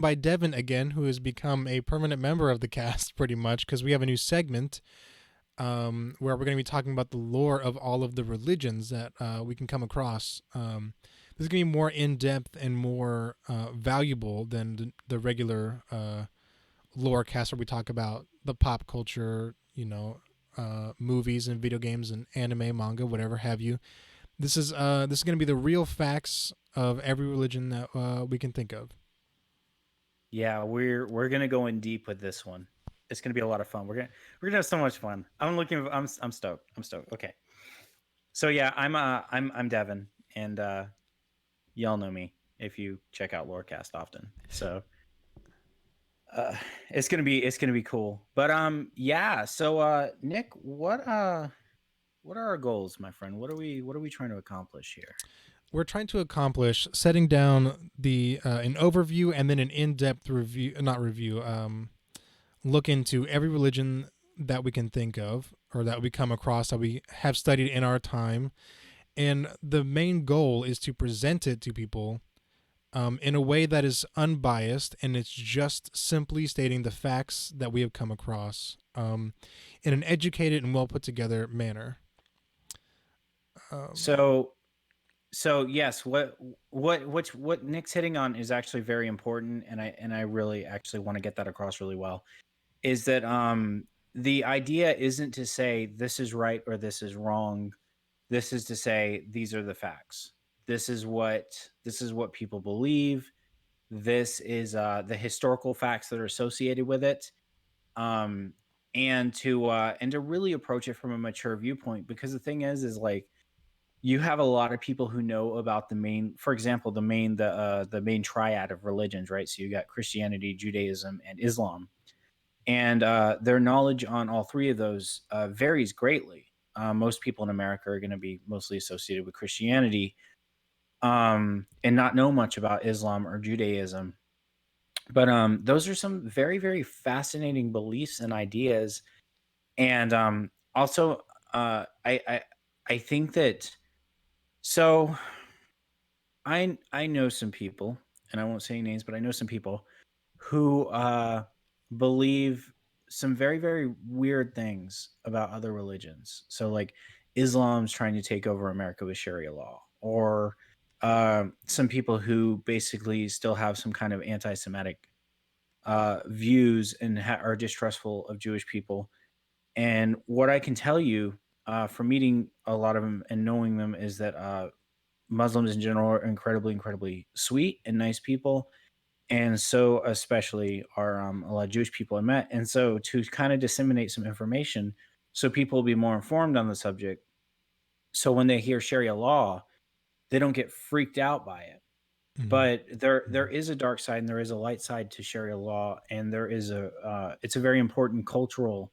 by Devin again, who has become a permanent member of the cast pretty much because we have a new segment where we're going to be talking about the lore of all of the religions that we can come across. This is going to be more in depth and more valuable than the regular lore cast where we talk about the pop culture, movies and video games and anime, manga, whatever have you. This is going to be the real facts of every religion that we can think of. Yeah, we're gonna go in deep with this one. It's gonna be a lot of fun. We're gonna have so much fun. I'm stoked. I'm stoked. Okay. So yeah, I'm Devin, and y'all know me if you check out Lorecast often. So uh it's gonna be cool. But yeah, so Nick, what are our goals, my friend? What are we trying to accomplish here? We're trying to accomplish setting down the an overview and then an in-depth review, not review, look into every religion that we can think of or that we come across that we have studied in our time. And the main goal is to present it to people in a way that is unbiased and it's just simply stating the facts that we have come across in an educated and well put together manner. Um, So yes, what Nick's hitting on is actually very important, and I really actually want to get that across really well. Is that the idea isn't to say this is right or this is wrong. This is to say these are the facts. This is what people believe. This is the historical facts that are associated with it. Um, and to really approach it from a mature viewpoint, because the thing is like you have a lot of people who know about the main, for example, the main triad of religions, right? So you got Christianity, Judaism, and Islam, and their knowledge on all three of those varies greatly. Most people in America are going to be mostly associated with Christianity, and not know much about Islam or Judaism. But those are some very, very fascinating beliefs and ideas. And also, I think that so I know some people, and I won't say names, but I know some people who believe some very, very weird things about other religions. So like Islam's trying to take over America with Sharia law, or some people who basically still have some kind of anti-Semitic views and are distrustful of Jewish people. And what I can tell you from meeting a lot of them and knowing them is that Muslims in general are incredibly, incredibly sweet and nice people, and so especially are a lot of Jewish people I met. And so to kind of disseminate some information, so people will be more informed on the subject. So when they hear Sharia law, they don't get freaked out by it. mhm, But there mhm. is a dark side and there is a light side to Sharia law, and there is it's a very important cultural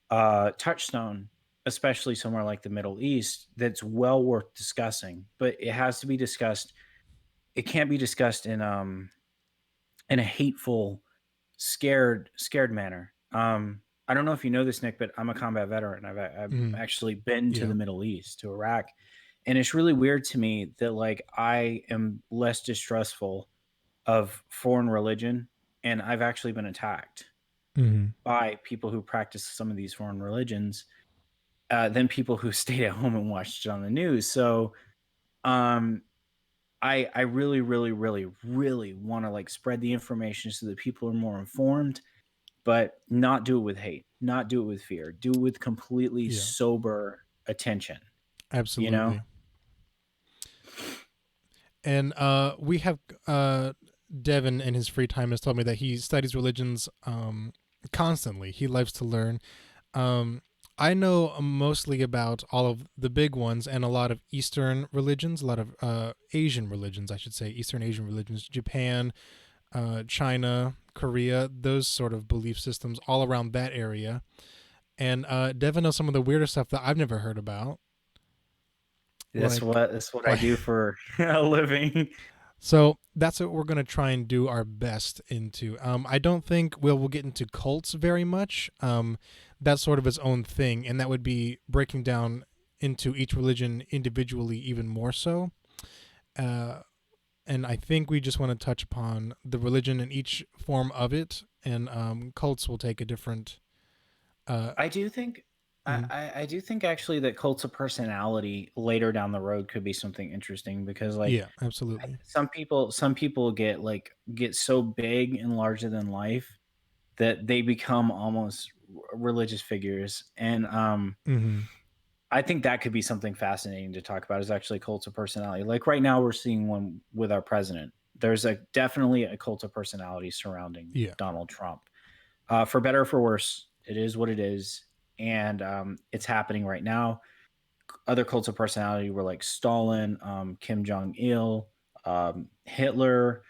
touchstone, especially somewhere like the Middle East, that's well worth discussing. But it has to be discussed. It can't be discussed in a hateful, scared manner. I don't know if you know this, Nick, but I'm a combat veteran. I've Mhm. actually been to Yeah. the Middle East, to Iraq, and it's really weird to me that like I am less distrustful of foreign religion, and I've actually been attacked Mhm. by people who practice some of these foreign religions than people who stayed at home and watched it on the news. So um, I really, really, really, really want to like spread the information so that people are more informed, but not do it with hate, not do it with fear, do it with completely Yeah. sober attention, you know? Absolutely. And we have Devin in his free time has told me that he studies religions constantly. He loves to learn. Um, I know mostly about all of the big ones and a lot of Eastern religions, a lot of Asian religions, I should say, Eastern Asian religions, Japan, China, Korea, those sort of belief systems all around that area. And Devin knows some of the weirder stuff that I've never heard about, That's like what that's what I like do for a living. so that's what we're gonna try and do our best into. I don't think we'll get into cults very much. That's sort of its own thing, and that would be breaking down into each religion individually even more so. Uh, and I think we just want to touch upon the religion in each form of it, and cults will take a different. Uh, I do think mhm. I do think actually that cults of personality later down the road could be something interesting because like Yeah, absolutely. some people get so big and larger than life that they become almost religious figures. And Hmm. I think that could be something fascinating to talk about is actually cults of personality. Like right now we're seeing one with our president. There's a definitely a cult of personality surrounding Yeah. Donald Trump. For better or for worse, it is what it is, and it's happening right now. Other cults of personality were like Stalin, Kim Jong Il, Hitler,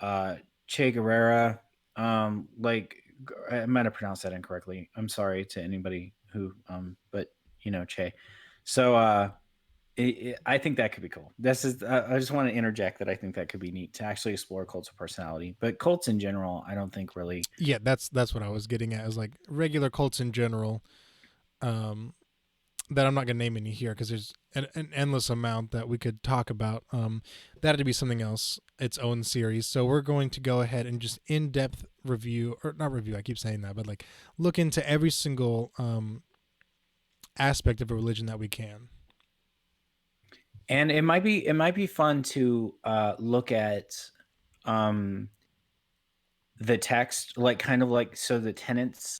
uh, Che Guevara. Like I might have pronounced that incorrectly. I'm sorry to anybody who, but Che. So I think that could be cool. This is I just want to interject that I think that could be neat to actually explore cults of personality. But cults in general, I don't think really. Yeah, that's what I was getting at. Is like regular cults in general. Um, that I'm not gonna name any here because there's an endless amount that we could talk about. That'd be something else, its own series. So we're going to go ahead and just in depth review, or not review. I keep saying that, but like look into every single aspect of a religion that we can. And it might be fun to look at um, the text, like kind of like so the tenets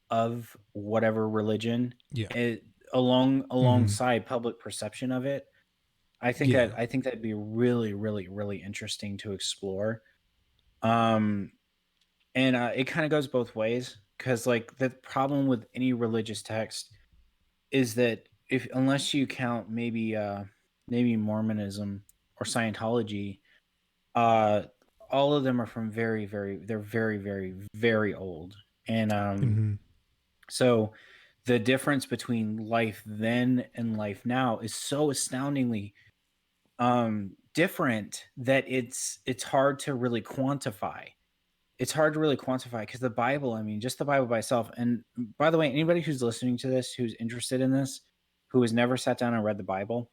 of whatever religion, Yeah. it, Hmm. alongside public perception of it. Yeah. I think that'd be really, really, really interesting to explore. Um, and it kind of goes both ways because like the problem with any religious text is that if unless you count maybe Mormonism or Scientology, uh all of them are from they're very, very, very old. And Hmm. so the difference between life then and life now is so astoundingly different that it's hard to really quantify. It's hard to really quantify because the Bible, I mean, just the Bible by itself. And by the way, anybody who's listening to this, who's interested in this, who has never sat down and read the Bible,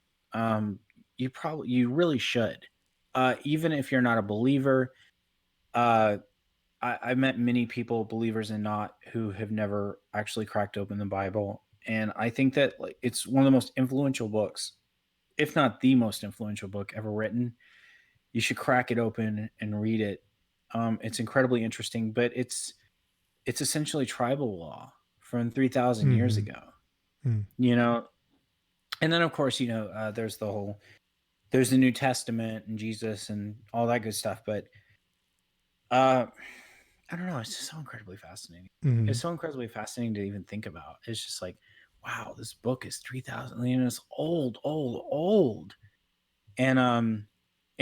you really should. Even if you're not a believer, uh, I met many people, believers and not, who have never actually cracked open the Bible, and I think that like it's one of the most influential books, if not the most influential book ever written. You should crack it open and read it. It's incredibly interesting, but it's essentially tribal law from 3,000 years Hmm. ago. Hmm. You know, and then of course there's the New Testament and Jesus and all that good stuff, but uh, I don't know. It's just so incredibly fascinating. It's Hmm. so incredibly fascinating to even think about. It's just like, wow, this book is 3,000. It's old, old, old, and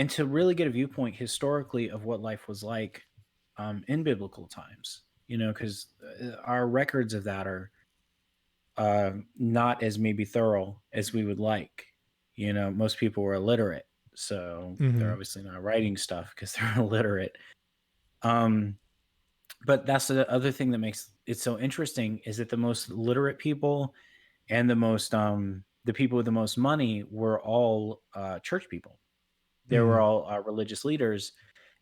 to really get a viewpoint historically of what life was like, in biblical times. Because our records of that are not as maybe thorough as we would like. Most people were illiterate, so they're Hmm. obviously not writing stuff because they're illiterate. Um, but that's the other thing that makes it so interesting is that the most literate people and the people with the most money were all church people. They were Hmm. all religious leaders.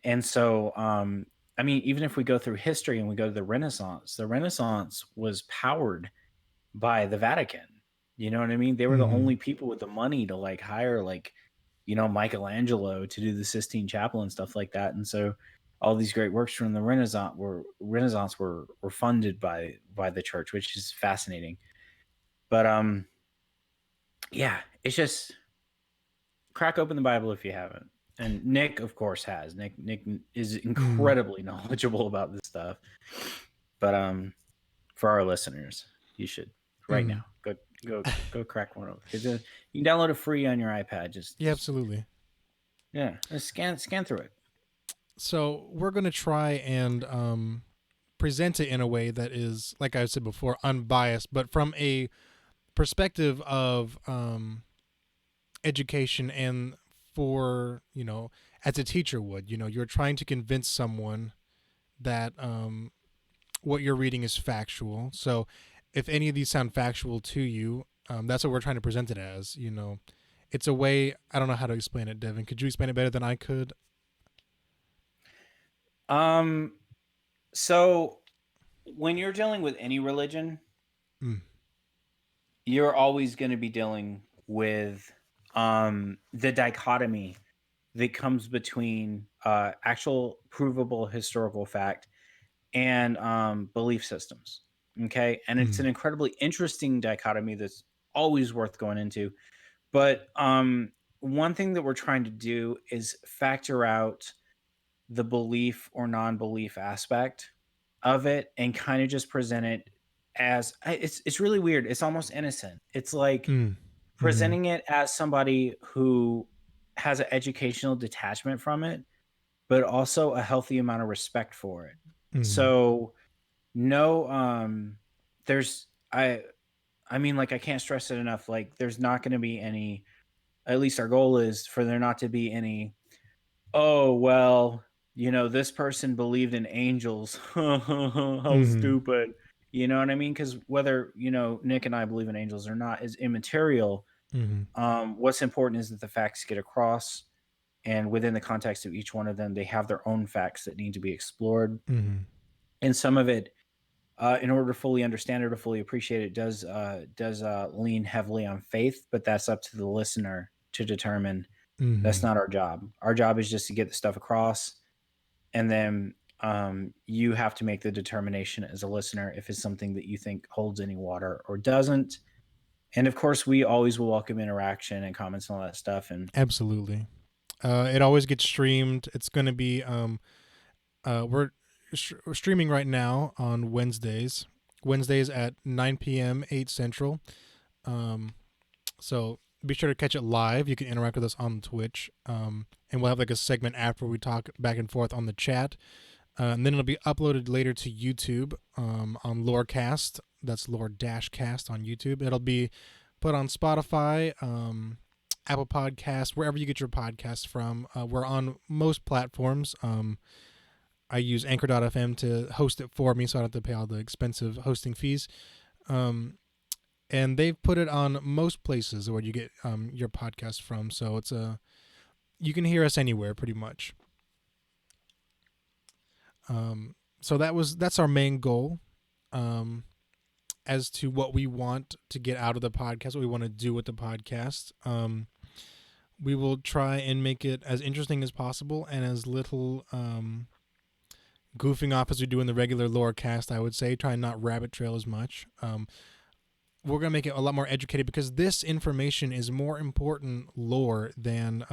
And so I mean, even if we go through history and we go to the Renaissance was powered by the Vatican. You know what I mean? They were the Hmm. only people with the money to like hire like Michelangelo to do the Sistine Chapel and stuff like that. And so all these great works from the Renaissance were funded by the church, which is fascinating. But yeah, it's just crack open the Bible if you haven't. And Nick, of course, has. Nick is Hmm. incredibly knowledgeable about this stuff. But for our listeners, you should right Hmm. now go crack one open because you can download it free on your iPad. Yeah, absolutely. Yeah, just scan through it. So we're gonna try and present it in a way that is, like I said before, unbiased, but from a perspective of education, and for as a teacher would, you're trying to convince someone that what you're reading is factual. So if any of these sound factual to you, that's what we're trying to present it as. It's a way. I don't know how to explain it, Devin. Could you explain it better than I could? Um, so when you're dealing with any religion, Mm, you're always going to be dealing with the dichotomy that comes between actual provable historical fact and belief systems. Okay. And it's mm, an incredibly interesting dichotomy that's always worth going into. But one thing that we're trying to do is factor out the belief or non-belief aspect of it and kind of just present it as it's really weird. It's almost innocent. It's like mm, mm, presenting it as somebody who has an educational detachment from it, but also a healthy amount of respect for it. mm, So no, there's I mean, like I can't stress it enough. Like there's not going to be any. At least our goal is for there not to be any. Oh well, this person believed in angels. How mm, stupid. You know what I mean? Because whether Nick and I believe in angels or not is immaterial. mm, What's important is that the facts get across, and within the context of each one of them, they have their own facts that need to be explored. mm, And some of it, in order to fully understand or to fully appreciate it, does lean heavily on faith. But that's up to the listener to determine. That's mm, not our job. Our job is just to get the stuff across, and then you have to make the determination as a listener if it's something that you think holds any water or doesn't. And of course, we always will welcome interaction and comments and all that stuff. And absolutely. It always gets streamed. It's going to be we're streaming right now on Wednesdays at 9 p.m. 8 Central. Um, so be sure to catch it live. You can interact with us on Twitch. And we'll have like a segment after we talk back and forth on the chat. And then it'll be uploaded later to YouTube on Lorecast. That's Lore-Cast on YouTube. It'll be put on Spotify, Apple Podcasts, wherever you get your podcasts from. We're on most platforms. I use Anchor.fm to host it for me, so I don't have to pay all the expensive hosting fees. Um, and they've put it on most places where you get your podcast from. So you can hear us anywhere pretty much. So that's our main goal. Um, as to what we want to get out of the podcast, what we want to do with the podcast. We will try and make it as interesting as possible and as little goofing off as we do in the regular lore cast, I would say. Try and not rabbit trail as much. We're going to make it a lot more educated because this information is more important lore than,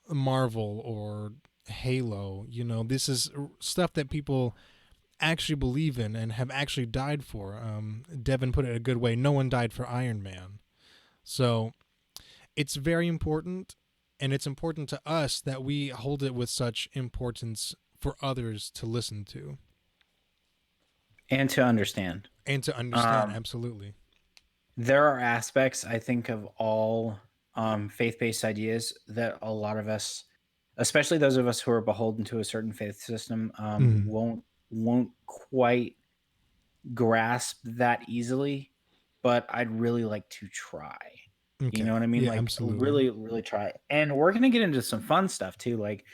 Marvel or Halo. This is stuff that people actually believe in and have actually died for. Devin put it a good way. No one died for Iron Man. So it's very important, and it's important to us that we hold it with such importance for others to listen to to understand. and to understand. Um, Absolutely. there are aspects, I think, of all faith-based ideas that a lot of us, especially those of us who are beholden to a certain faith system, Mm. won't quite grasp that easily. But I'd really like to try. You Okay. know what I mean? Yeah, Like absolutely. really, really try. And we're gonna get into some fun stuff too. Like,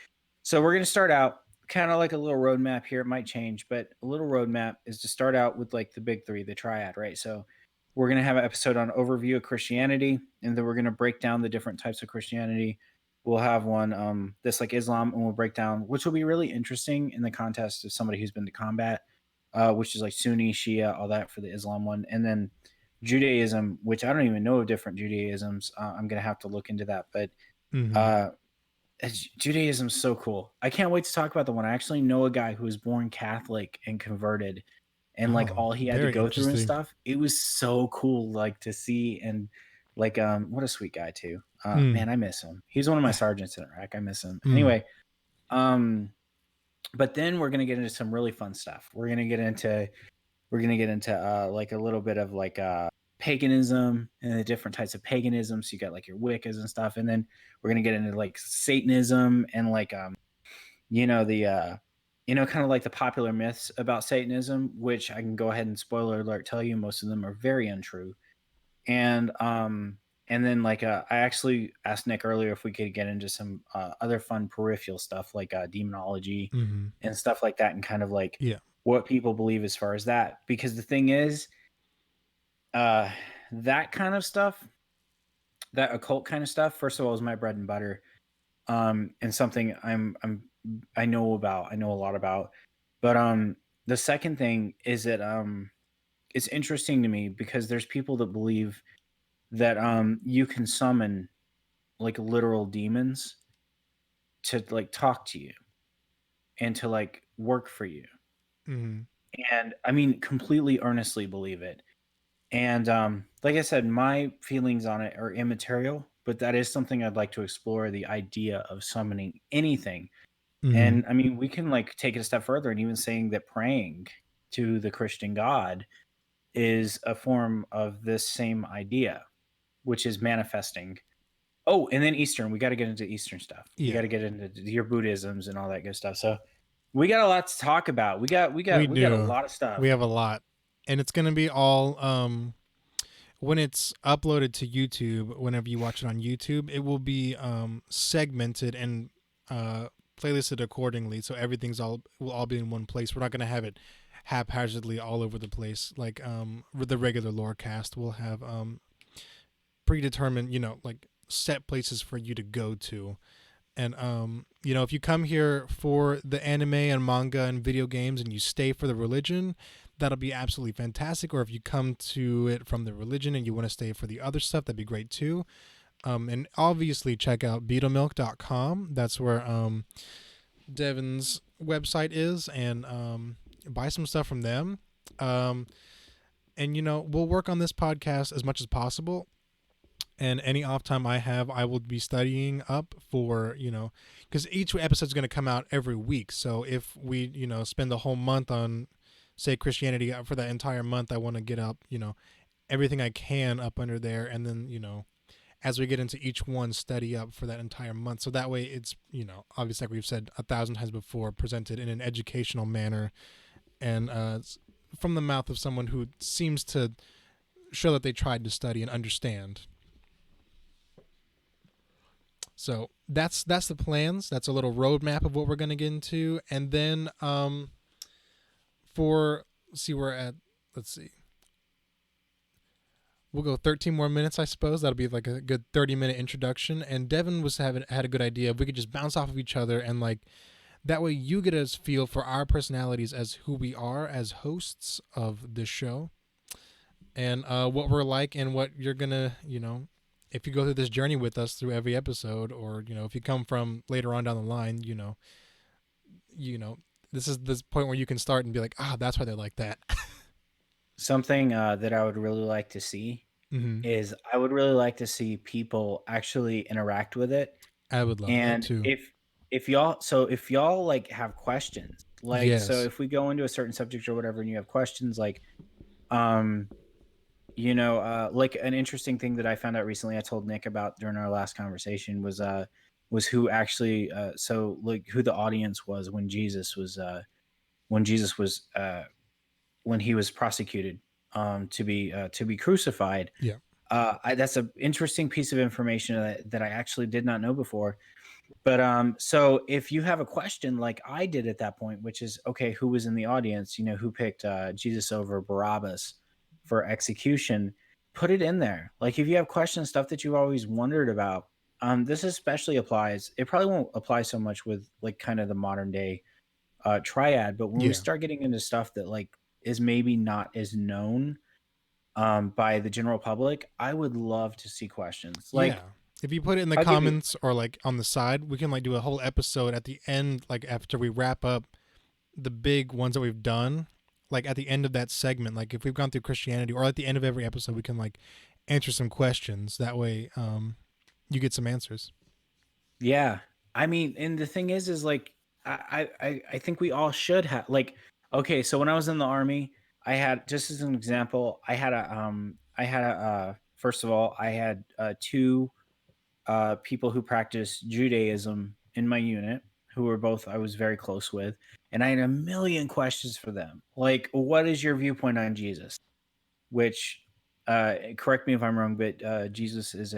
so we're gonna start out kind of like a little roadmap here. It might change, but a little roadmap is to start out with like the big three, the triad, right? So we're gonna have an episode on overview of Christianity, and then we're gonna break down the different types of Christianity. We'll have one that's like Islam, and we'll break down, which will be really interesting in the context of somebody who's been to combat, which is like Sunni, Shia, all that for the Islam one, and then Judaism, which I don't even know of different Judaisms. I'm gonna have to look into that, but Mm-hmm. uh, Judaism's so cool. I can't wait to talk about the one. I actually know a guy who was born Catholic and converted, and like Oh, all he had to very go through and interesting. stuff. It was so cool, like to see, and like what a sweet guy too. Mm. Man, I miss him. He's one of my sergeants in Iraq. I miss him. Mm. Anyway, um, but then we're gonna get into some really fun stuff. We're gonna get into like a little bit of like paganism and the different types of paganism. So you got like your Wiccas and stuff, and then we're gonna get into like Satanism and like the kind of like the popular myths about Satanism, which I can go ahead and spoiler alert tell you most of them are very untrue. And and then like I actually asked Nick earlier if we could get into some other fun peripheral stuff like demonology Hmm. and stuff like that, and kind of like Yeah. what people believe as far as that. Because the thing is, uh, that kind of stuff, that occult kind of stuff, first of all, is my bread and butter, and something I know about. I know a lot about. But the second thing is that it's interesting to me because there's people that believe that you can summon like literal demons to like talk to you and to like work for you. Hmm. And I mean, completely earnestly believe it. And like I said, my feelings on it are immaterial, but that is something I'd like to explore, the idea of summoning anything. Hmm. And I mean, we can like take it a step further and even saying that praying to the Christian God is a form of this same idea, which is manifesting. Oh, and then Eastern, we got to get into Eastern stuff. We Yeah. got to get into your Buddhisms and all that good stuff. So we got a lot to talk about. We We got a do. lot of We stuff. have a lot, and it's gonna be all when it's uploaded to YouTube. Whenever you watch it on YouTube, it will be segmented and uh playlisted accordingly, so everything's all will all be in one place. We're not gonna have it haphazardly all over the place like with the regular lore cast. We'll have predetermined, like set places for you to go to. And if you come here for the anime and manga and video games and you stay for the religion, that'll be absolutely fantastic. Or if you come to it from the religion and you want to stay for the other stuff, that'd be great too. And obviously check out beetlemilk.com. That's where Devin's website is, and buy some stuff from them. Um, and we'll work on this podcast as much as possible, and any off time I have, I will be studying up for, because each episode is going to come out every week. So if we, spend the whole month on, say, Christianity for that entire month, I want to get up, everything I can up under there. And then, as we get into each one, study up for that entire month. So that way it's, obviously, like we've said 1,000 times before, presented in an educational manner and from the mouth of someone who seems to show that they tried to study and understand. So that's the plans. That's a little roadmap of what we're gonna get into, and then for see we're at let's see, we'll go 13 more minutes, I suppose. That'll be like a good 30-minute introduction. And Devin had a good idea. If we could just bounce off of each other and like that way you get a feel for our personalities as who we are as hosts of this show, and what we're like and what you're gonna if you go through this journey with us through every episode, or if you come from later on down the line, you know this is this point where you can start and be like, that's why they're like that. Something that I would really like to see Hmm. is I would really like to see people actually interact with it. I would love that And too. if y'all like have questions, like so Yes. if we go into a certain subject or whatever and you have questions like um like an interesting thing that I found out recently, I told Nick about during our last conversation was who actually so like who the audience was when Jesus was when he was prosecuted to be crucified. Yeah. That's an interesting piece of information that I actually did not know before. But so if you have a question like I did at that point, which is okay, who was in the audience? Who picked Jesus over Barabbas for execution? Put it in there. Like if you have questions, stuff that you've always wondered about. This especially applies. It probably won't apply so much with like kind of the modern day triad, but when we Yeah. start getting into stuff that like is maybe not as known by the general public, I would love to see questions. Yeah. Like If you put it in the I'll give you comments or like on the side, we can like do a whole episode at the end, like after we wrap up the big ones that we've done, like at the end of that segment, like if we've gone through Christianity, or at the end of every episode, we can like answer some questions. That way, you get some answers. Yeah. I mean, and the thing is like I think we all should have like okay, so when I was in the army, I had just as an example, I had a first of all, I had two people who practiced Judaism in my unit who were both I was very close with, and I had a million questions for them. Like, what is your viewpoint on Jesus? Which correct me if I'm wrong, but Jesus is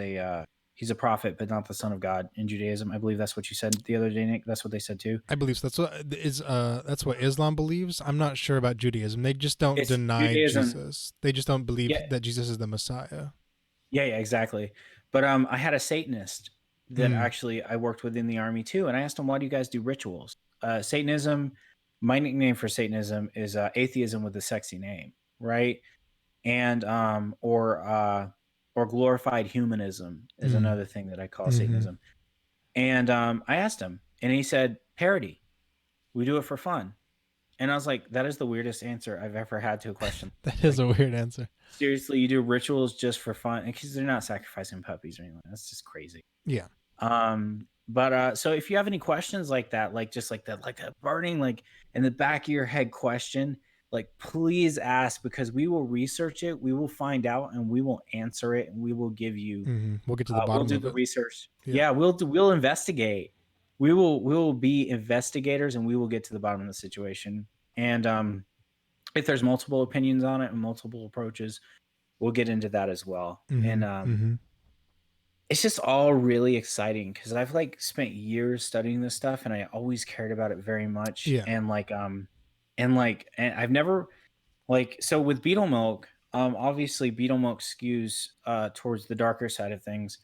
he's a prophet, but not the son of God in Judaism. I believe that's what you said the other day, Nick. That's what they said too. I believe so. That's what Islam believes. I'm not sure about Judaism. They just don't It's deny Judaism. Jesus. They just don't believe Yeah, that Jesus is the Messiah. yeah, exactly. But I had a Satanist that Mm, actually I worked with in the army too, and I asked him, "Why do you guys do rituals?" Satanism. My nickname for Satanism is atheism with a sexy name, right? And or glorified humanism is mm, another thing that I call mm-hmm. Satanism. And I asked him, and he said, "Parody. We do it for fun." And I was like, "That is the weirdest answer I've ever had to a question. That is Like, a weird answer. seriously, you do rituals just for fun?" Because they're not sacrificing puppies or anything. That's just crazy. Yeah. But so if you have any questions like that, like just like a burning like in the back of your head question, like please ask, because we will research it, we will find out, and we will answer it, and we will give you We'll get to the we'll bottom do of the it. research. Yeah. Yeah, we'll investigate. We will be investigators, and we will get to the bottom of the situation. And if there's multiple opinions on it and multiple approaches, we'll get into that as well. Mm-hmm. And Mm-hmm. it's just all really exciting because I've like spent years studying this stuff, and I always cared about it very much. Yeah. And I've never like, so with beetle milk, obviously beetle milk skews towards the darker side of things,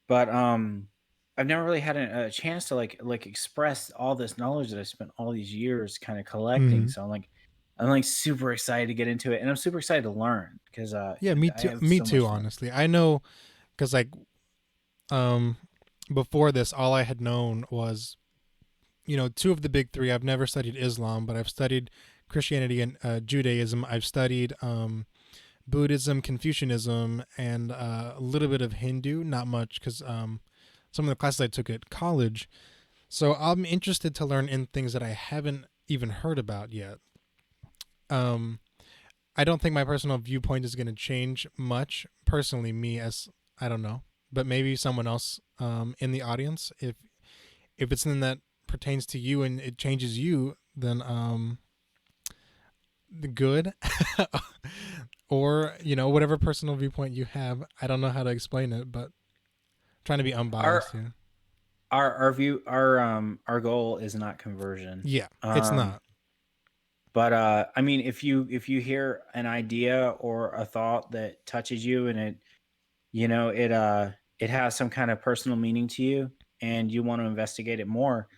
but I've never really had a chance to like express all this knowledge that I spent all these years kind of collecting. Mm-hmm. So I'm like super excited to get into it, and I'm super excited to learn because Yeah. Me I too. have Me so too. much fun. Honestly, I know because like um before this, all I had known was two of the big three. I've never studied Islam, but I've studied Christianity and Judaism. I've studied Buddhism, Confucianism, and a little bit of Hindu. Not much because some of the classes I took at college. So I'm interested to learn in things that I haven't even heard about yet. Um, I don't think my personal viewpoint is going to change much. Personally, me as I don't know, but maybe someone else in the audience, if it's something that pertains to you and it changes you, then the good, or whatever personal viewpoint you have. I don't know how to explain it, but trying to be Our unbiased here. our goal is not conversion. Yeah, it's Um, not. but I mean, if you hear an idea or a thought that touches you, and it has some kind of personal meaning to you, and you want to investigate it more,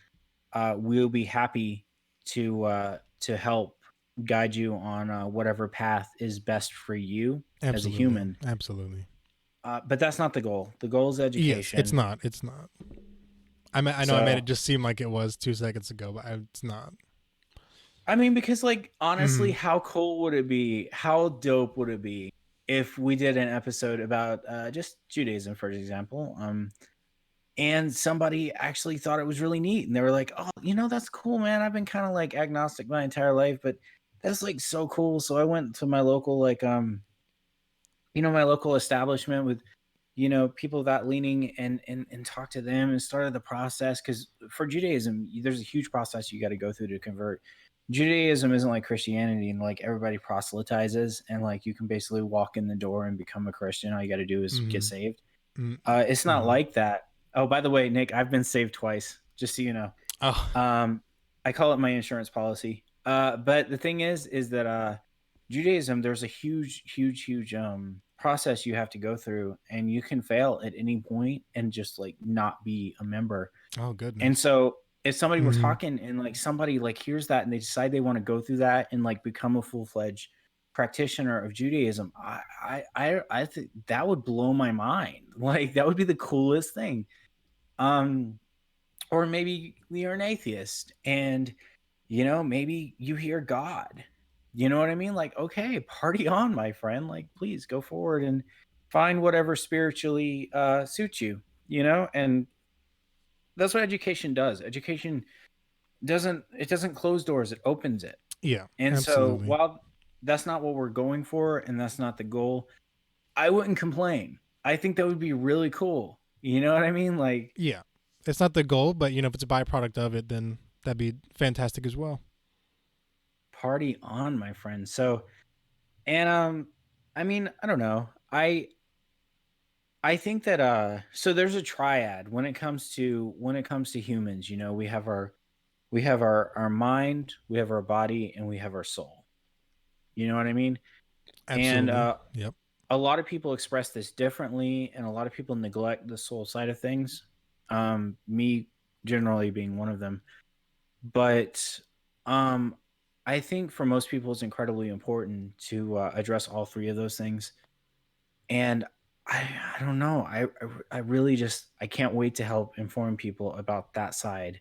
we'll be happy to help guide you on whatever path is best for you as a Absolutely, human. absolutely. But that's not the goal. The goal is Yes, it's education. not. It's not. I know I made So it just seem like it was 2 seconds ago, but it's not. I mean, because like honestly, Mm-hmm. how cool would it be? How dope would it be if we did an episode about just Judaism, for example? And somebody actually thought it was really neat, and they were like, "Oh, that's cool, man. I've been kind of like agnostic my entire life, but that's like so cool." So I went to my local my local establishment with people that leaning, and talked to them and started the process, because for Judaism there's a huge process you got to go through to convert. Judaism isn't like Christianity, and like everybody proselytizes, and like you can basically walk in the door and become a Christian. All you got to do is get Mm-hmm. saved. It's not Mm-hmm. like that. Oh, by the way, Nick, I've been saved twice, just so you know. Oh, um I call it my insurance policy. But the thing is that Judaism, there's a huge process you have to go through, and you can fail at any point and just like not be a member. oh And goodness. so if somebody were Mm-hmm. talking, and like somebody like hears that, and they decide they want to go through that and like become a full-fledged practitioner of Judaism, I think that would blow my mind. Like that would be the coolest thing. Um or maybe you're an atheist, and maybe you hear God. You know what I mean? Like, okay, party on, my friend. Like, please go forward and find whatever spiritually suits you, and that's what education does. Education doesn't close doors, it opens it. Yeah, And so absolutely. while that's not what we're going for, and that's not the goal, I wouldn't complain. I think that would be really cool. You know what I mean? Like, Yeah, it's not the goal, but if it's a byproduct of it, then that'd be fantastic as well. party on, my friend. So, and I mean, I don't know. I I think that so there's a triad when it comes to humans, you know, we have our mind, we have our body, and we have our soul. You know what I mean? And Absolutely. Yep. a lot of people express this differently, and a lot of people neglect the soul side of things. Me generally being one of them. But um, I think for most people, it's incredibly important to address all three of those things. And I don't know. I really just I can't wait to help inform people about that side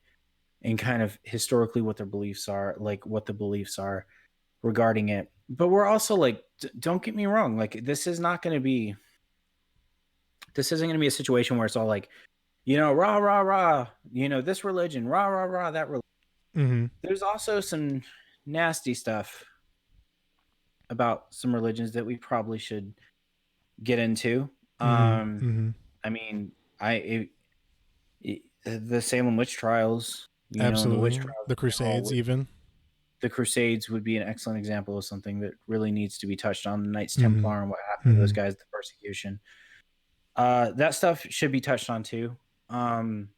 and kind of historically what their beliefs are, like what the beliefs are regarding it. But we're also like, don't get me wrong, like this isn't going to be a situation where it's all like, you know, rah rah rah, you know, this religion, rah rah rah, that religion. Mm-hmm. There's also some nasty stuff about some religions that we probably should get into. Mm-hmm. Um, Mm-hmm. I mean, the Salem witch trials, you know, and the witch Absolutely. trials The in general, Crusades, even. the Crusades would be an excellent example of something that really needs to be touched on. The Knights Mm-hmm. Templar and what happened to those Mm-hmm. guys, the persecution. That stuff should be touched on too. Um,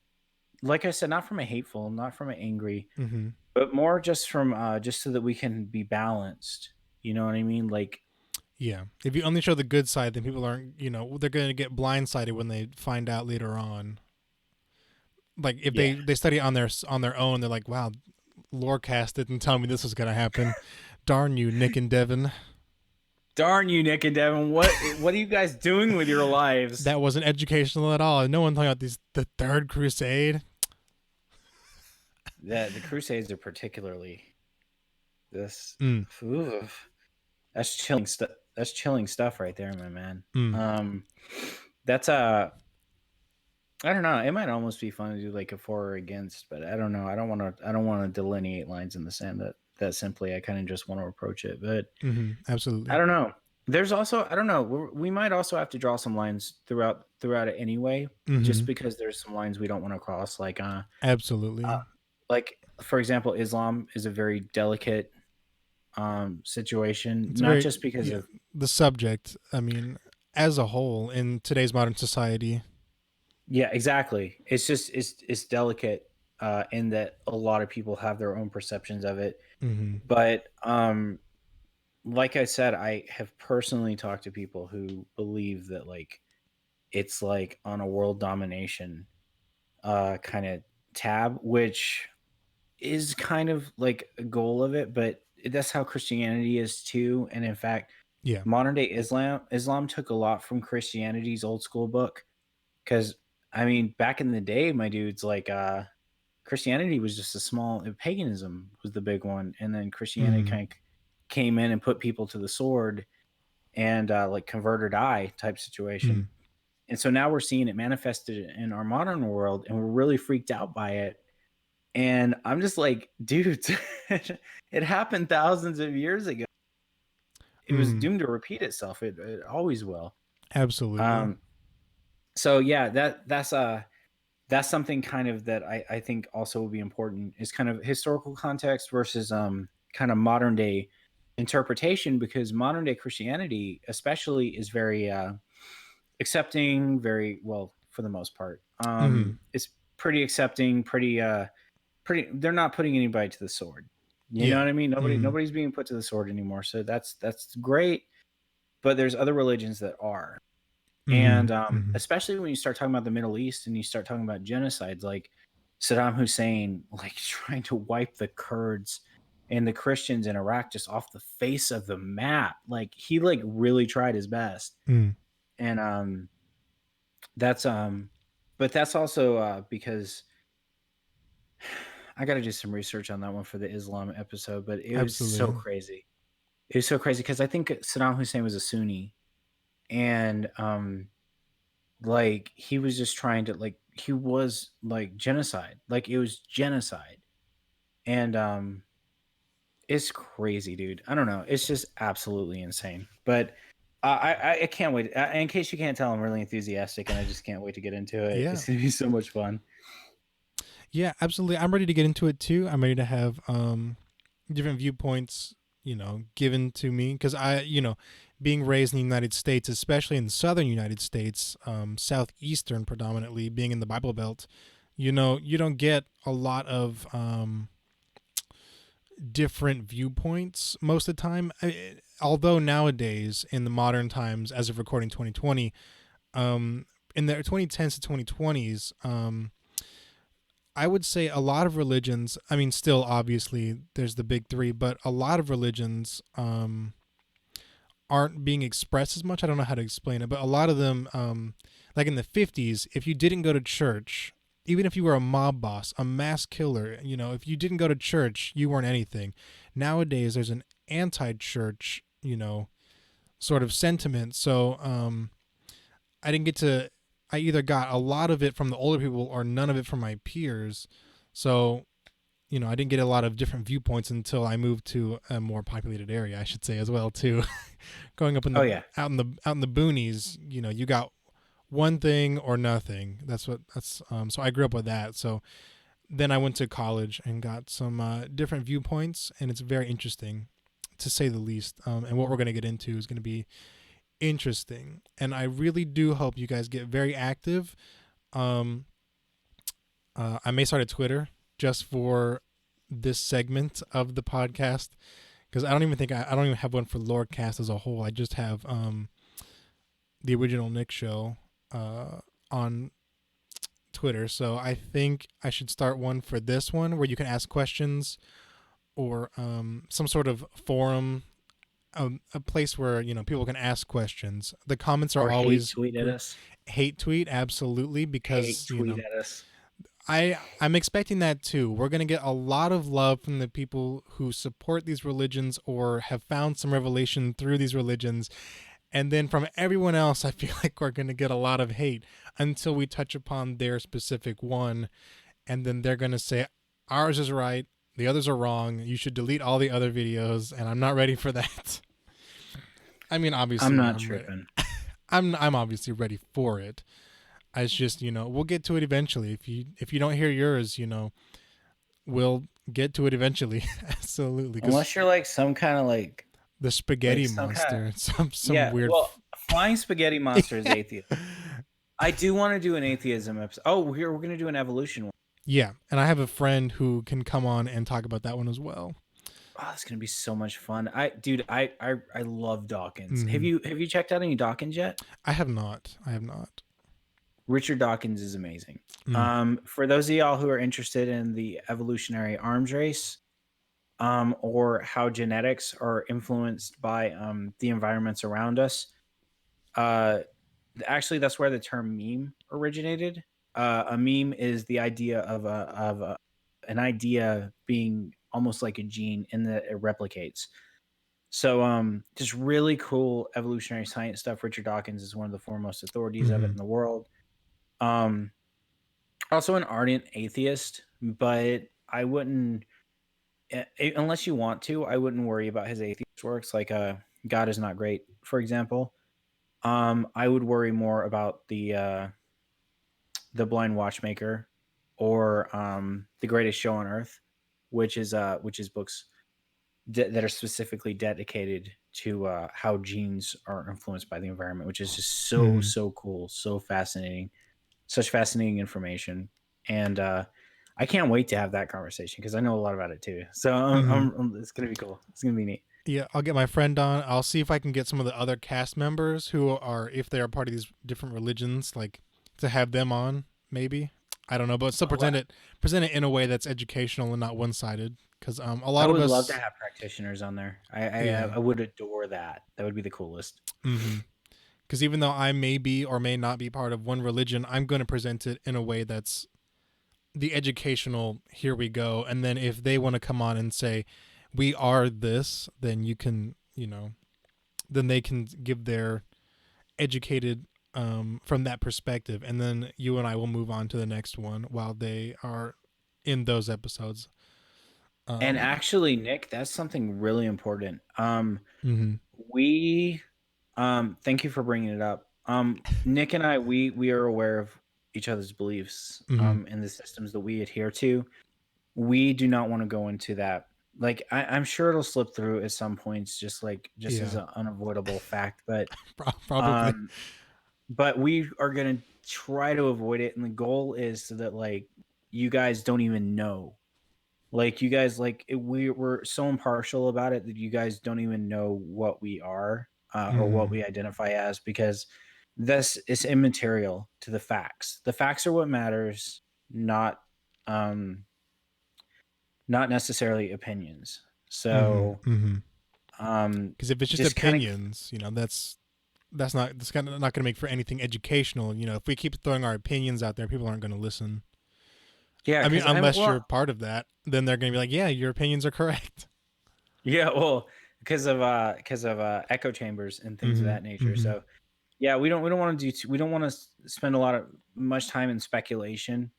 like I said, not from a hateful, not from an angry, Mm-hmm. but more just from just so that we can be balanced. You know what I mean? Like, Yeah. If you only show the good side, then people aren't, they're going to get blindsided when they find out later on. Like if yeah. they study on their own, they're like, wow, Lorecast didn't tell me this was going to happen. Darn you, Nick and Devin. Darn you, Nick and Devin. What are you guys doing with your lives? That wasn't educational at all. No one talking about the Third Crusade. The Crusades are particularly this. Mm, Oof. That's chilling stuff. That's chilling stuff right there, my man. mm. That's I don't know. It might almost be fun to do like a for or against, but I don't know. I don't want to. I don't want to delineate lines in the sand that simply. I kind of just want to approach it, but Mm-hmm. I Absolutely. don't know. There's also I don't know. We might also have to draw some lines throughout it anyway, just Mm-hmm. because there's some lines we don't want to cross. Absolutely. Like for example, Islam is a very delicate situation, It's not very, just because yeah, of the subject. I mean, as a whole in today's modern society. yeah, exactly. It's just it's delicate in that a lot of people have their own perceptions of it. Mm-hmm. But like I said, I have personally talked to people who believe that like it's like on a world domination kind of tab, which is kind of like a goal of it, but that's how Christianity is too. And in fact, Yeah. modern day Islam took a lot from Christianity's old school book. Because I mean, back in the day, my dudes, like Christianity was just a small paganism was the big one, and then Christianity Mm-hmm. kind of came in and put people to the sword and like convert or die type Mm-hmm. situation. And so now we're seeing it manifested in our modern world, and we're really freaked out by it. And I'm just like, dude, it happened thousands of years ago. It was Mm-hmm. doomed to repeat itself. It always will. Absolutely. Um, so yeah, that's something kind of that I think also will be important is kind of historical context versus kind of modern day interpretation, because modern day Christianity especially is very accepting, very well for the most part. Mm-hmm. It's pretty accepting, pretty they're not putting anybody to the sword. You know Yeah. what I mean? Mm-hmm. Nobody's being put to the sword anymore. So that's great, but there's other religions that are. Mm-hmm. And Mm-hmm. especially when you start talking about the Middle East and you start talking about genocides, like Saddam Hussein, like trying to wipe the Kurds and the Christians in Iraq just off the face of the map. Like he like really tried his best. Mm-hmm. And that's but that's also because I got to do some research on that one for the Islam episode, but it was so Absolutely. crazy. It was so crazy because I think Saddam Hussein was a Sunni, and like he was just trying to like he was like genocide, like it was genocide. And it's crazy, dude. I don't know, it's just absolutely insane. But I can't wait. In case you can't tell, I'm really enthusiastic and I just can't wait to get into it. Yeah. It's gonna be so much fun. Yeah, absolutely. I'm ready to get into it too. I'm ready to have different viewpoints, given to me, because being raised in the United States, especially in the southern United States, southeastern predominantly, being in the Bible Belt, you know, you don't get a lot of different viewpoints most of the time. Although nowadays, in the modern times, as of recording 2020, in the 2010s to 2020s, I would say a lot of religions, I mean, still obviously there's the big three, but a lot of religions aren't being expressed as much. I don't know how to explain it, but a lot of them, like in the 50s, if you didn't go to church, even if you were a mob boss, a mass killer, you know, if you didn't go to church, you weren't anything. Nowadays, there's an anti-church, you know, sort of sentiment. So I didn't get to, I either got a lot of it from the older people or none of it from my peers. So, you know, I didn't get a lot of different viewpoints until I moved to a more populated area, I should say, as well too. Going up in Oh the yeah. out in the boonies, you know, you got one thing or nothing. That's so I grew up with that. So then I went to college and got some different viewpoints, and it's very interesting, to say the least. And what we're going to get into is going to be interesting, and I really do hope you guys get very active. Um, I may start a Twitter just for this segment of the podcast, because I don't even think I don't even have one for Lorecast as a whole. I just have the original Nick show on Twitter. So I think I should start one for this one where you can ask questions, or some sort of forum, a place where, you know, people can ask questions. The comments are Or hate always tweet at us. hate tweet, absolutely, Hate because you tweet know, at us. I'm expecting that too. We're gonna get a lot of love from the people who support these religions or have found some revelation through these religions, and then from everyone else, I feel like we're gonna get a lot of hate until we touch upon their specific one, and then they're gonna say ours is right, the others are wrong. You should delete all the other videos, and I'm not ready for that. I mean, I'm obviously, not I'm ready. tripping. I'm obviously ready for it. It's just, you know, we'll get to it eventually. If you don't hear yours, you know, we'll get to it eventually. Absolutely, because Unless you're like some kind of the like spaghetti some kind of monster, some yeah. weird. Well, flying spaghetti monster is atheist. I do want to do an atheism episode. Oh, we're gonna do an evolution one. Yeah, and I have a friend who can come on and talk about that one as well. Oh, it's gonna be so much fun. I love Dawkins. Hmm. Have you checked out any Dawkins yet? I have not. I have not. Richard Dawkins is amazing. Mm. For those of y'all who are interested in the evolutionary arms race, or how genetics are influenced by the environments around us, uh, actually, that's where the term meme originated. A meme is the idea of an idea being almost like a gene in that it replicates. So, just really cool evolutionary science stuff. Richard Dawkins is one of the foremost authorities of it Hmm. in the world. Um, Also an ardent atheist, but I wouldn't, unless you want to, I wouldn't worry about his atheist works, like God is not great, for example. I would worry more about the Blind Watchmaker, or the Greatest Show on Earth, which is books that are specifically dedicated to how genes are influenced by the environment, which is just Hmm. so cool, so fascinating, such fascinating information. And I can't wait to have that conversation because I know a lot about it too. So Hmm. it's gonna be cool. It's gonna be neat. Yeah, I'll get my friend on. I'll see if I can get some of the other cast members who are, if they are part of these different religions, like to have them on. Maybe, I don't know, but still Oh, wow. present it in a way that's educational and not one sided. Because a I lot of would love to us, have practitioners on there. yeah. I would adore that. That would be the coolest. Mm-hmm. Because even though I may be or may not be part of one religion, I'm going to present it in a way that's the educational, here we go. And then if they want to come on and say, we are this, then you can, you know, then they can give their educated, from that perspective. And then you and I will move on to the next one while they are in those episodes. And Um, actually, Nick, that's something really important. mm-hmm. We thank you for bringing it up. Nick and I, we are aware of each other's beliefs Mm-hmm. and the systems that we adhere to. We do not want to go into that like I'm sure it'll slip through at some points, just as Yeah, an unavoidable fact. probably. Um, but we are gonna try to avoid it, and the goal is so that like you guys don't even know. Like you guys, we're so impartial about it that you guys don't even know what we are, or what Mm-hmm. we identify as, because this is immaterial to the facts. The facts are what matters, not um not necessarily opinions. Mm-hmm. So Mm-hmm. um Because if it's just just kind of opinions, that's kind of not going to make for anything educational. If we keep throwing our opinions out there, people aren't going to listen. yeah, I mean, because unless you're part of that, then they're going to be like, yeah, your opinions are correct. yeah, well, because of echo chambers and things of Mm-hmm. that nature. Mm-hmm. So yeah, we don't want to we don't want to spend a lot of much time in speculation.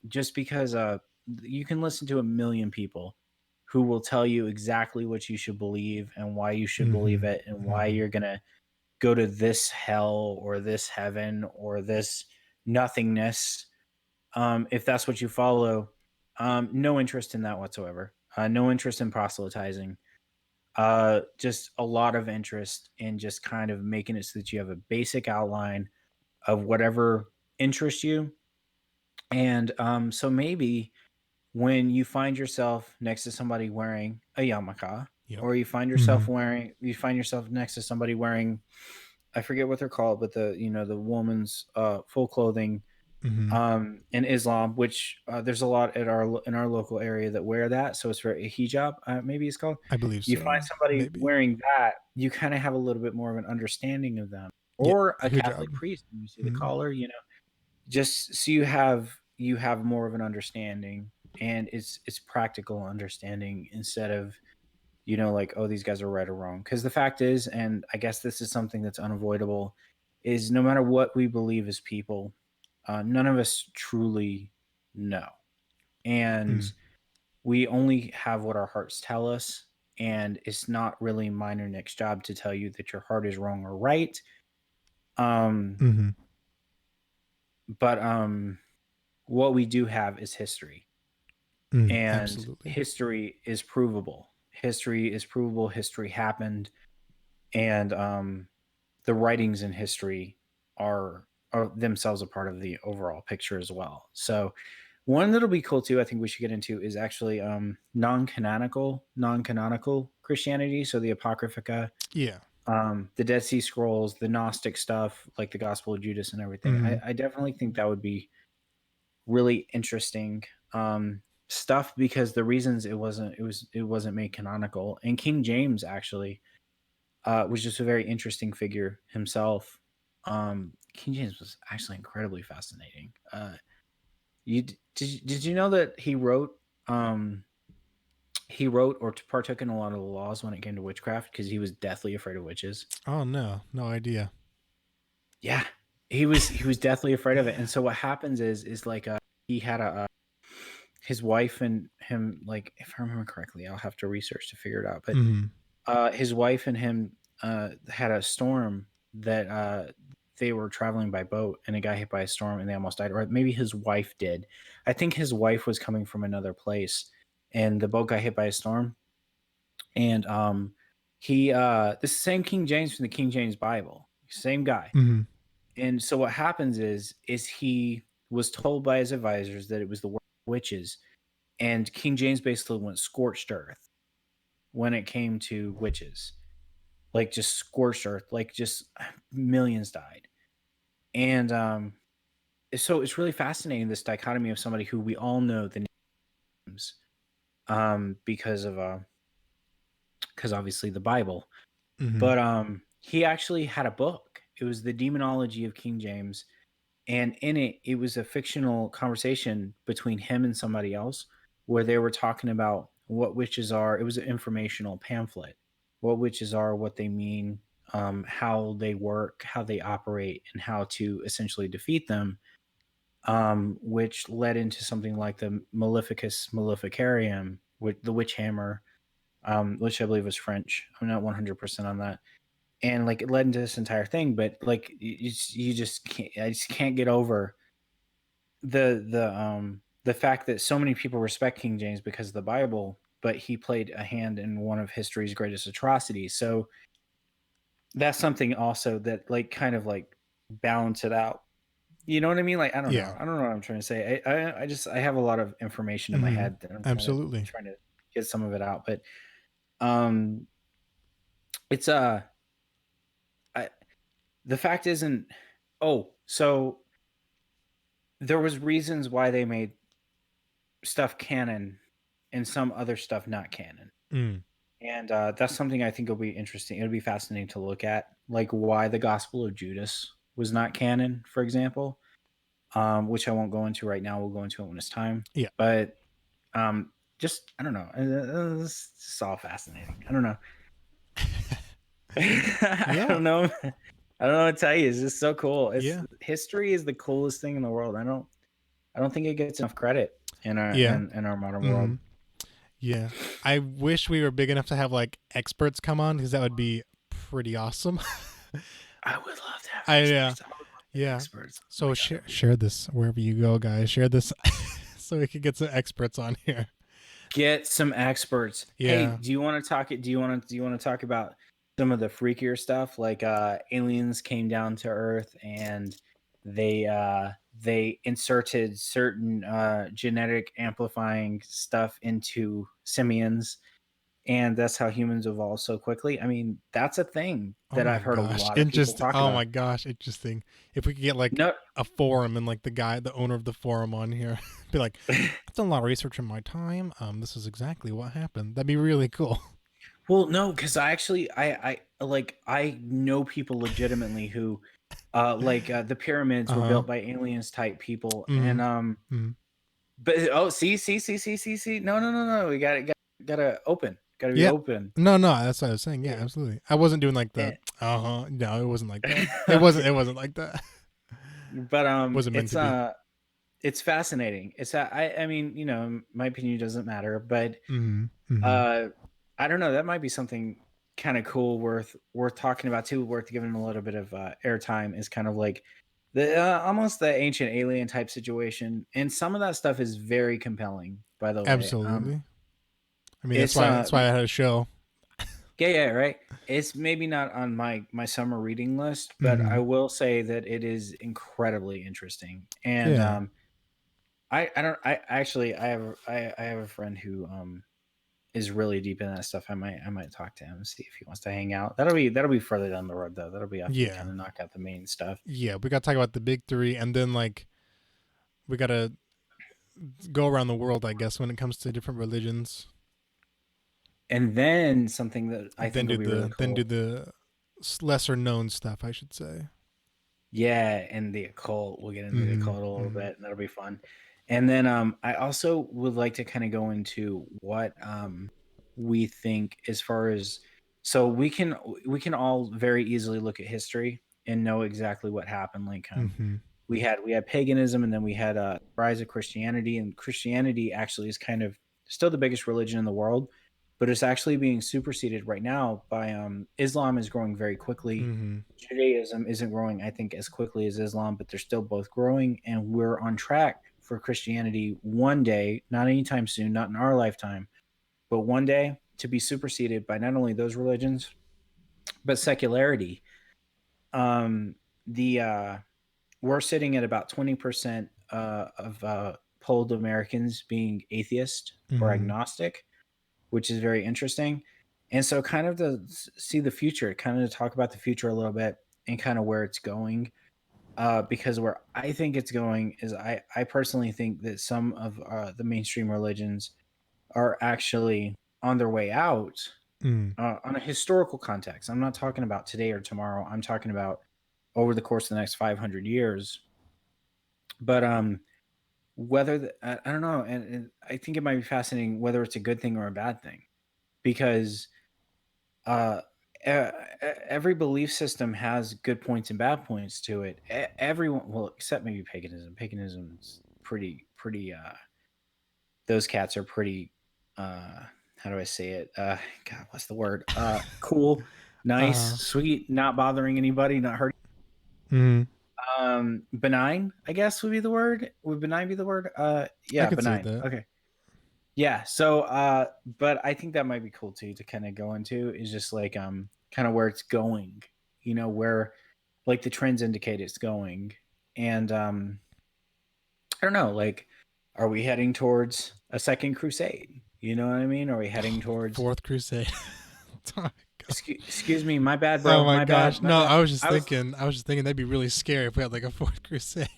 Just because you can listen to a million people who will tell you exactly what you should believe and why you should believe Mm-hmm. it and why Mm-hmm. you're gonna go to this hell or this heaven or this nothingness. If that's what you follow, no interest in that whatsoever. No interest in proselytizing. Just a lot of interest in just kind of making it so that you have a basic outline of whatever interests you. And so maybe when you find yourself next to somebody wearing a yarmulke, Yep. or Mm-hmm. you find yourself next to somebody wearing, I forget what they're called, but the woman's full clothing Mm-hmm. in Islam, which there's a lot at our local area that wear that. So it's for a hijab, maybe it's called. I believe You find so. somebody Maybe. wearing that, you kind of have a little bit more of an understanding of them, Yeah. or a Catholic Hijab. priest, and you see the Mm-hmm. collar, just so you have more of an understanding, and it's practical understanding instead of like, oh, these guys are right or wrong. Because the fact is, and I guess this is something that's unavoidable, is no matter what we believe as people, none of us truly know. And Mm-hmm. we only have what our hearts tell us. And it's not really mine or Nick's job to tell you that your heart is wrong or right. Um, Mm-hmm. but what we do have is history. Mm, And absolutely. history is provable. History is provable. History happened. And the writings in history are themselves a part of the overall picture as well. So one that'll be cool too, I think we should get into, is actually non-canonical Christianity. So the Apocrypha, Yeah. the Dead Sea Scrolls, the Gnostic stuff, like the Gospel of Judas and everything. Mm-hmm. I definitely think that would be really interesting stuff, because the reasons it wasn't made canonical. And King James actually was just a very interesting figure himself. King James was actually incredibly fascinating. Did you know that he wrote or partook in a lot of the laws when it came to witchcraft, because he was deathly afraid of witches. Oh no, no idea. Yeah, he was deathly afraid of it. And so what happens is like he had his wife and him, like, if I remember correctly, I'll have to research to figure it out. But Mm-hmm. his wife and him had a storm that they were traveling by boat, and it got hit by a storm and they almost died. Or maybe his wife did. I think his wife was coming from another place, and the boat got hit by a storm. And he this is the same King James from the King James Bible, same guy. Mm-hmm. And so what happens is he was told by his advisors that it was the work of witches, and King James basically went scorched earth when it came to witches, like just scorched earth, like just millions died. And so it's really fascinating, this dichotomy of somebody who we all know the names, because obviously the Bible. Mm-hmm. But he actually had a book. It was the Demonology of King James, and in it was a fictional conversation between him and somebody else, where they were talking about what witches are. It was an informational pamphlet, what witches are, what they mean, how they work, how they operate, and how to essentially defeat them, which led into something like the Maleficus Maleficarium, with the witch hammer, which I believe was French. I'm not 100% on that. And like it led into this entire thing, but like you just can't, I just can't get over the fact that so many people respect King James because of the Bible, but he played a hand in one of history's greatest atrocities. So that's something also that like kind of like balance it out. You know what I mean? Like I don't know. Yeah. I don't know what I'm trying to say. I just I have a lot of information in my Hmm. head that I'm kind of Absolutely. trying to get some of it out. But um it's I, the fact isn't oh, so there was reasons why they made stuff canon and some other stuff not canon. Mm. And that's something I think will be interesting. It'll be fascinating to look at, like why the Gospel of Judas was not canon, for example, which I won't go into right now. We'll go into it when it's time. Yeah. But just I don't know. It's all fascinating. I don't know. I Yeah. don't know. I don't know what to tell you. It's just so cool. It's Yeah. history is the coolest thing in the world. I don't think it gets enough credit in our Yeah. in our modern Hmm. world. Yeah. I wish we were big enough to have like experts come on because that would be pretty awesome. I would love to have Yeah. experts. I would love to have Yeah. experts. Oh my So god, that'd be share this wherever you go, guys. Share this so we could get some experts on here. get some experts. Hey, Yeah. do you want to talk it? Do you want to talk about some of the freakier stuff like aliens came down to Earth and they inserted certain genetic amplifying stuff into simians and that's how humans evolved so quickly. I mean, that's a thing Oh that my I've heard a gosh. lot of people Interesting. talk Oh about. my gosh. Interesting. If we could get like No, a forum and like the owner of the forum on here, be like, I've done a lot of research in my time. This is exactly what happened. That'd be really cool. well, no, because I actually I like I know people legitimately who the pyramids were Uh-huh. built by aliens type people Mm-hmm. and Mm-hmm. but oh see no no no no we gotta open gotta be Yeah. open No, no, that's what I was saying. Yeah, yeah. absolutely. I wasn't doing like the Eh, uh-huh. No, it wasn't like that. It wasn't okay, it wasn't like that. but Wasn't meant to be. it's fascinating. It's I mean, you know, my opinion doesn't matter, but Mm-hmm. Mm-hmm. uh I don't know, that might be something kind of cool worth talking about too, worth giving a little bit of airtime is kind of like the almost the ancient alien type situation, and some of that stuff is very compelling, by the way. Absolutely. I mean, It's that's why I had a show. yeah, yeah, right. It's maybe not on my summer reading list, but I Mm-hmm. will say that it is incredibly interesting. And Yeah. I don't I actually I have a friend who is really deep in that stuff. I might talk to him and see if he wants to hang out. That'll be further down the road though. That'll be after we Yeah. kind of knock out the main stuff. Yeah. We gotta talk about the big three and then like we gotta go around the world, I guess, when it comes to different religions. And then something that I think will be really Then do cool. the lesser known stuff, I should say. Yeah, and the occult. We'll get into the Mm-hmm. occult a little Mm-hmm. bit, and that'll be fun. And then I also would like to kind of go into what we think as far as so we can all very easily look at history and know exactly what happened. Like Mm-hmm. we had paganism, and then we had rise of Christianity, and Christianity actually is kind of still the biggest religion in the world, but it's actually being superseded right now by Islam is growing very quickly. Mm-hmm. Judaism isn't growing, I think, as quickly as Islam, but they're still both growing, and we're on track for Christianity one day, not anytime soon, not in our lifetime, but one day to be superseded by not only those religions but secularity. The We're sitting at about 20% of polled Americans being atheist or Mm-hmm. agnostic, which is very interesting. And so, kind of to see the future, kind of to talk about the future a little bit and kind of where it's going. Because where I think it's going is I personally think that some of the mainstream religions are actually on their way out Mm-hmm. on a historical context. I'm not talking about today or tomorrow. I'm talking about over the course of the next 500 years. But I don't know, and I think it might be fascinating whether it's a good thing or a bad thing, because uh, every belief system has good points and bad points to it. Everyone, well, except maybe paganism. Paganism's pretty. Those cats are pretty. How do I say it? God, what's the word? Cool, nice, Uh-huh. sweet, not bothering anybody, not hurting. Mm-hmm. Benign, I guess would be the word. Would benign be the word? I Yeah, could say benign. that. Okay. Yeah. So, but I think that might be cool too to kind of go into is just like kind of where it's going, where like the trends indicate it's going. And I don't know, like, are we heading towards a second crusade? You know what I mean? Are we heading towards Fourth Crusade. Oh my God. excuse me, my bad, Oh bro. my My bad, gosh. my No, bad. I was just I was thinking. I was just thinking that'd be really scary if we had like a Fourth Crusade.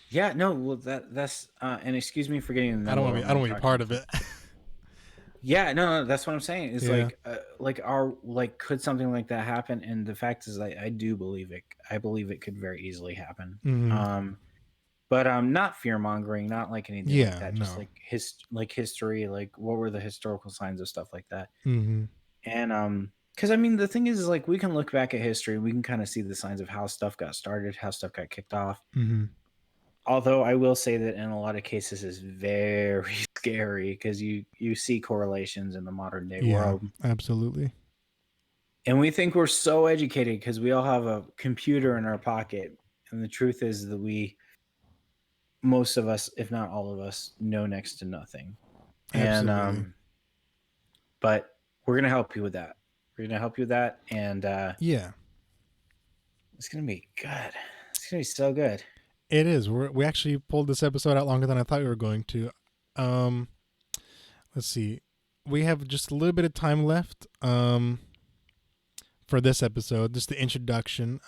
yeah, no, well that's and excuse me for getting in the I don't middle want to of be. what I don't I'm want to be talking part about. of it. Yeah, no, that's what I'm saying. Is Yeah. like our like could something like that happen? And the fact is, I do believe it. I believe it could very easily happen. Hmm. But not fear mongering, not like anything like Yeah. that. Just No. like history, like what were the historical signs of stuff like that. Hmm. And because I mean, the thing is like we can look back at history, we can kind of see the signs of how stuff got started, how stuff got kicked off. Hmm. Although I will say that in a lot of cases is very scary because you see correlations in the modern day Yeah. world. Absolutely. And we think we're so educated because we all have a computer in our pocket. And the truth is that most of us, if not all of us, know next to nothing. And Absolutely. but we're gonna help you with that. We're gonna help you with that, and Yeah. it's gonna be good. It's gonna be so good. It is. We actually pulled this episode out longer than I thought we were going to. Um. Let's see. We have just a little bit of time left. For this episode, just the introduction.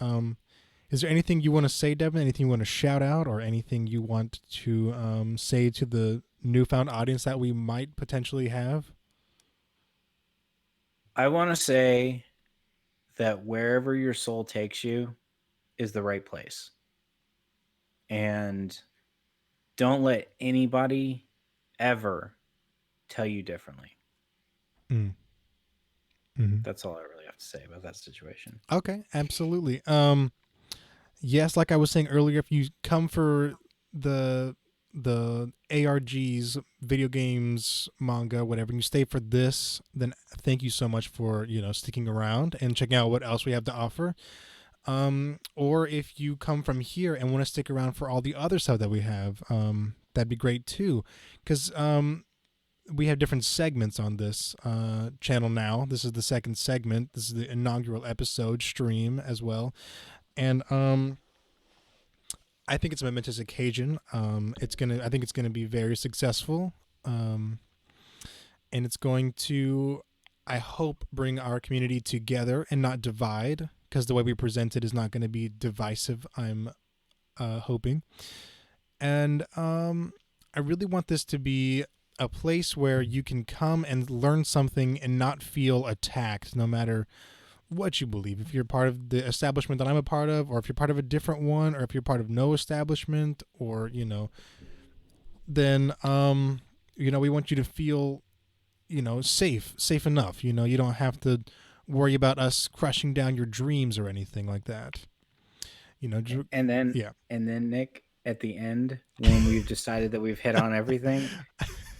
Is there anything you want to say, Devin? Anything you want to shout out, or anything you want to say to the newfound audience that we might potentially have? I want to say that wherever your soul takes you is the right place, and don't let anybody ever tell you differently. Mm. Hmm. That's all I really have to say about that situation. Okay, absolutely. Yes, like I was saying earlier, if you come for the the ARGs, video games, manga, whatever, and you stay for this, then thank you so much for sticking around and checking out what else we have to offer. Or if you come from here and want to stick around for all the other stuff that we have, that'd be great too, because we have different segments on this channel now. This is the second segment. This is the inaugural episode stream as well, and I think it's a momentous occasion. I think it's gonna be very successful, and it's going to, I hope, bring our community together and not divide. Because the way we present it is not going to be divisive. I'm hoping, and I really want this to be a place where you can come and learn something and not feel attacked, no matter what you believe. If you're part of the establishment that I'm a part of, or if you're part of a different one, or if you're part of no establishment, or then we want you to feel safe enough. You don't have to worry about us crushing down your dreams or anything like that. And then Yeah. Nick, at the end, when we've decided that we've hit on everything,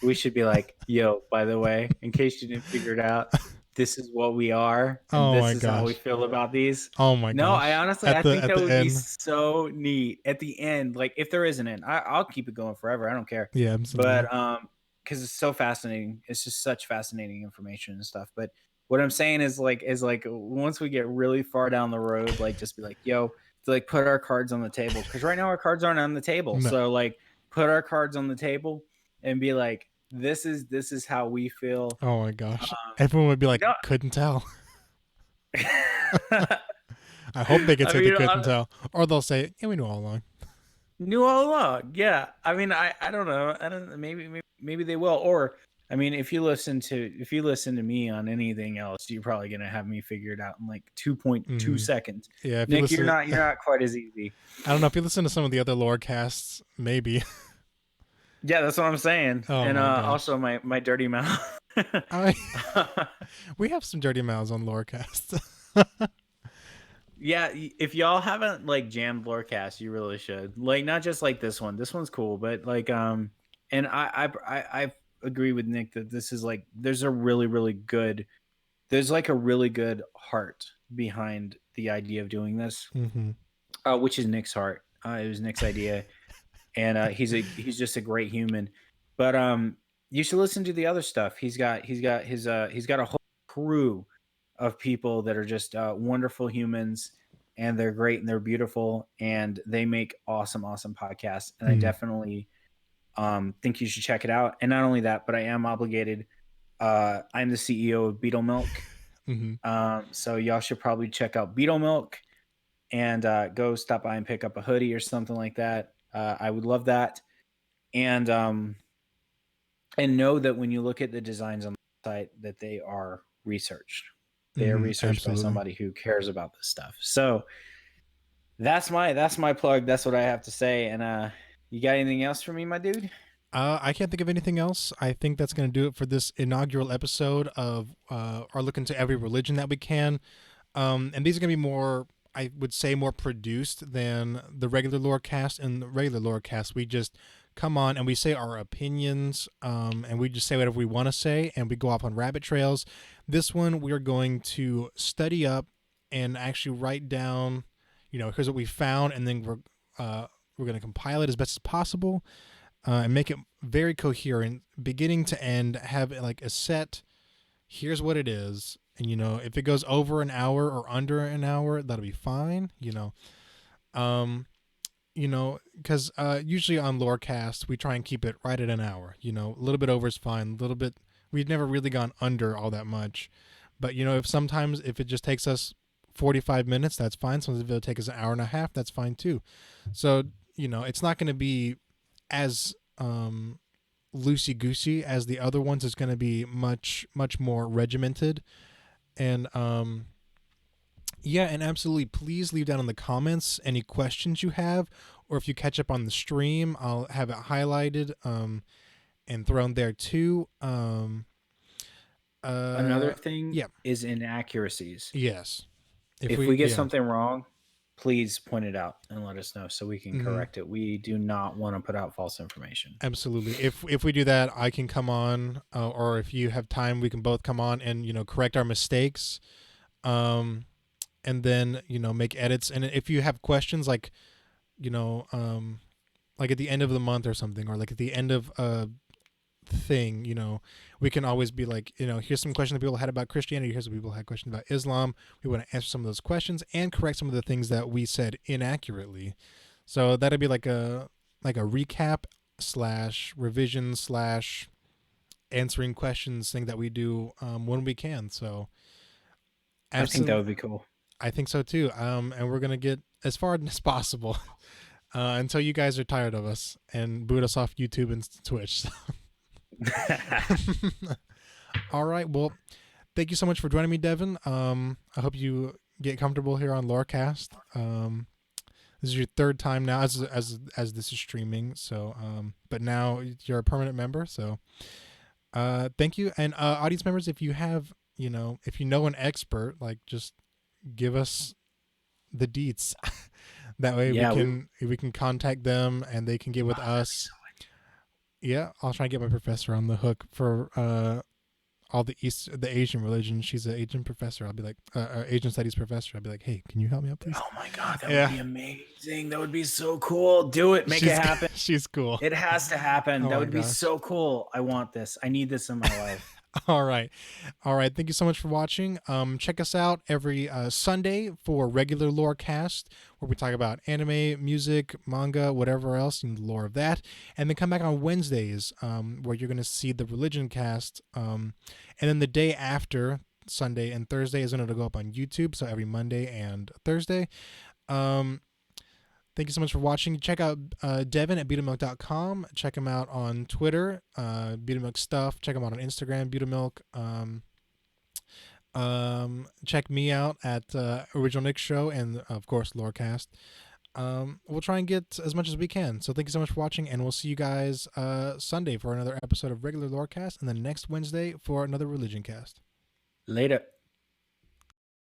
we should be like, yo, by the way, in case you didn't figure it out, this is what we are, and Oh this my is how we gosh. feel about these. Oh my No, I gosh. honestly, At I the think at that the would be end. so neat at the end. Like, if there isn't an, I'll keep it going forever. I don't care. Yeah, absolutely. But because it's so fascinating, it's just such fascinating information and stuff. But what I'm saying is like once we get really far down the road, like just be like, yo, to like put our cards on the table, because right now our cards aren't on the table. No. So like put our cards on the table and be like, this is how we feel. Oh my gosh. Everyone would be like, No, couldn't tell. I hope they could I say they mean, couldn't tell. Or they'll say, yeah, we knew all along. knew all along. Yeah, I mean, I don't know. I don't. Maybe they will. Or I mean, if you listen to me on anything else, you're probably gonna have me figured out in like 2.2 Mm-hmm. seconds. Yeah, if you Nick, you're listen, not quite as easy. I don't know, if you listen to some of the other lore casts, maybe. Yeah, that's what I'm saying. Oh And my gosh. also my dirty mouth. I we have some dirty mouths on Lorecasts. Yeah, if y'all haven't like jammed Lorecast, you really should. Like not just like this one. This one's cool, but like and I agree with Nick that this is like there's a really good there's like a really good heart behind the idea of doing this, Mm-hmm. which is Nick's heart. It was Nick's idea, and he's just a great human. But You should listen to the other stuff. He's got a whole crew of people that are just wonderful humans, and they're great and they're beautiful and they make awesome podcasts. And I Mm, definitely think you should check it out. And not only that, but I am obligated. I'm the CEO of Beetle Milk, hmm so y'all should probably check out Beetle Milk and go stop by and pick up a hoodie or something like that. I would love that. And know that when you look at the designs on the site, that they are researched. They are researched by absolutely. somebody who cares about this stuff. So that's my plug. That's what I have to say. And you got anything else for me, my dude? I can't think of anything else. I think that's going to do it for this inaugural episode of our look into every religion that we can. And these are going to be more, I would say, more produced than the regular lore cast. In the regular lore cast, we just come on and we say our opinions, and we just say whatever we want to say, and we go off on rabbit trails. This one, we're going to study up and actually write down, here's what we found, and then we're going to compile it as best as possible, and make it very coherent, beginning to end. Have like a set. Here's what it is, and if it goes over an hour or under an hour, that'll be fine. Um, because usually on Lorecast we try and keep it right at an hour. A little bit over is fine. A little bit, we've never really gone under all that much, but if it just takes us 45 minutes, that's fine. Sometimes if it'll take us an hour and a half, that's fine too. So it's not going to be as loosey goosey as the other ones. It's going to be much more regimented, and yeah, and absolutely, please leave down in the comments any questions you have, or if you catch up on the stream, I'll have it highlighted and thrown there too. Another thing Yeah, is inaccuracies. yes. If we get Yeah, something wrong, please point it out and let us know so we can hmm correct it. We do not want to put out false information. absolutely. If we do that, I can come on, or if you have time, we can both come on and correct our mistakes. And then make edits. And if you have questions, like you know um like at the end of the month or something, or like at the end of a thing, we can always be like, here's some questions that people had about Christianity, here's what people had questions about Islam. We want to answer some of those questions and correct some of the things that we said inaccurately. So that'd be like a recap slash revision slash answering questions thing that we do when we can. So I think that absolutely, would be cool. I think so too. And we're gonna get as far as possible until you guys are tired of us and boot us off YouTube and Twitch. All right. Well, thank you so much for joining me, Devin. I hope you get comfortable here on Lorecast. This is your third time now as this is streaming. So, but now you're a permanent member. So, thank you. And audience members, if you have, if you know an expert, like just give us the deets. That way Yeah, we can contact them and they can get with us. Yeah, I'll try and get my professor on the hook for all the Asian religions. She's an Asian professor. I'll be like, Asian studies professor. I'll be like, hey, can you help me out, please? oh my god, that Yeah, would be amazing. That would be so cool. Do it. Make she's it happen. she's cool. It has to happen. Oh That my would be gosh. so cool. I want this. I need this in my life. All right. All right. Thank you so much for watching. Check us out every Sunday for regular lore cast, where we talk about anime, music, manga, whatever else, and the lore of that. And then come back on Wednesdays, where you're going to see the religion cast. And then the day after, Sunday and Thursday, is going to go up on YouTube. So every Monday and Thursday. Um, Thank you so much for watching. Check out Devin at BeetleMilk.com. Check him out on Twitter, BeetleMilk Stuff. Check him out on Instagram, BeetleMilk. Check me out at Original Nick Show and, of course, Lorecast. We'll try and get as much as we can. So thank you so much for watching, and we'll see you guys Sunday for another episode of regular Lorecast, and then next Wednesday for another Religion Cast. Later.